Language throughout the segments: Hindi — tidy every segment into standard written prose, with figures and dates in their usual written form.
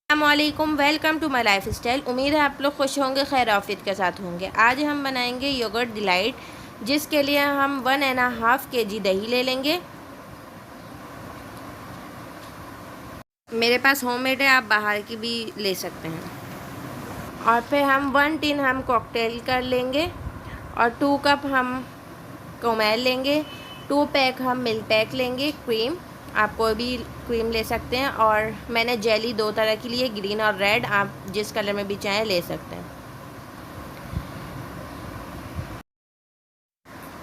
अस्सलामुअलैकुम, welcome to my lifestyle. उम्मीद है आप लोग खुश होंगे, खैर आफियत के साथ होंगे। आज हम बनाएंगे योगर्ट डिलाइट, जिसके लिए हम 1.5 kg दही ले लेंगे। मेरे पास होममेड है, आप बाहर की भी ले सकते हैं। और फिर हम 1 टिन हम कॉकटेल कर लेंगे और 2 कप हम कोमैल लेंगे। 2 पैक हम मिल्क पैक लेंगे, क्रीम, आप कोई भी क्रीम ले सकते हैं। और मैंने जेली 2 तरह की ली है, ग्रीन और रेड, आप जिस कलर में भी चाहें ले सकते हैं।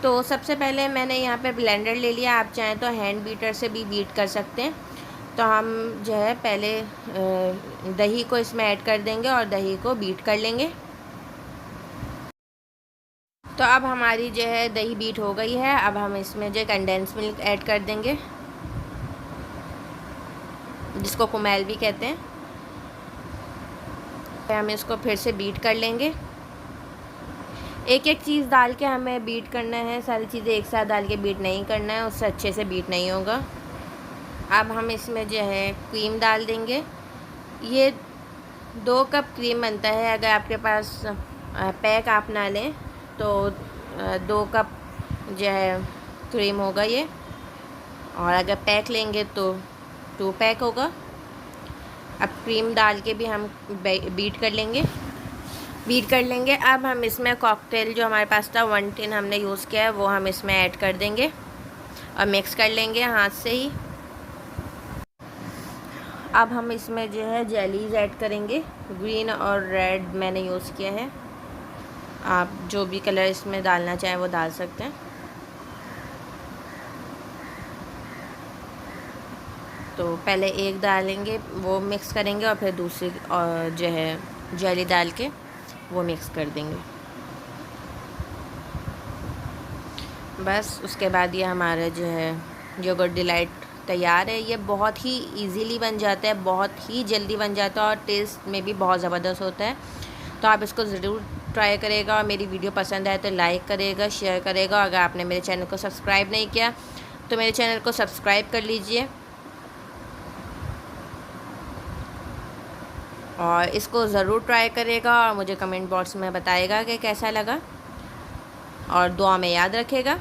तो सबसे पहले मैंने यहाँ पे ब्लेंडर ले लिया, आप चाहें तो हैंड बीटर से भी बीट कर सकते हैं। तो हम जो है पहले दही को इसमें ऐड कर देंगे और दही को बीट कर लेंगे। तो अब हमारी जो है दही बीट हो गई है। अब हम इसमें जो कंडेंस मिल्क ऐड कर देंगे, जिसको कुमैल भी कहते हैं। हम इसको फिर से बीट कर लेंगे। एक एक चीज़ डाल के हमें बीट करना है, सारी चीज़ें एक साथ डाल के बीट नहीं करना है, उससे अच्छे से बीट नहीं होगा। अब हम इसमें जो है क्रीम डाल देंगे। ये 2 कप क्रीम बनता है। अगर आपके पास पैक आप ना लें तो 2 कप जो है क्रीम होगा ये, और अगर पैक लेंगे तो 2 पैक होगा। अब क्रीम डाल के भी हम बीट कर लेंगे। अब हम इसमें कॉकटेल जो हमारे पास था 1 टिन हमने यूज़ किया है, वो हम इसमें ऐड कर देंगे और मिक्स कर लेंगे हाथ से ही। अब हम इसमें जो है जेलीज ऐड करेंगे, ग्रीन और रेड मैंने यूज़ किया है, आप जो भी कलर इसमें डालना चाहें वो डाल सकते हैं। तो पहले एक डालेंगे, वो मिक्स करेंगे, और फिर दूसरी जो है जेली डाल के वो मिक्स कर देंगे। बस उसके बाद ये हमारा जो है योगर्ट डिलाइट तैयार है। ये बहुत ही इजीली बन जाता है, बहुत ही जल्दी बन जाता है और टेस्ट में भी बहुत ज़बरदस्त होता है। तो आप इसको ज़रूर ट्राई करेगा, और मेरी वीडियो पसंद आए तो लाइक करेगा, शेयर करेगा। अगर आपने मेरे चैनल को सब्सक्राइब नहीं किया तो मेरे चैनल को सब्सक्राइब कर लीजिए, और इसको ज़रूर ट्राई करेगा और मुझे कमेंट बॉक्स में बताएगा कि कैसा लगा, और दुआ में याद रखेगा।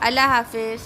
अल्लाह हाफिज़।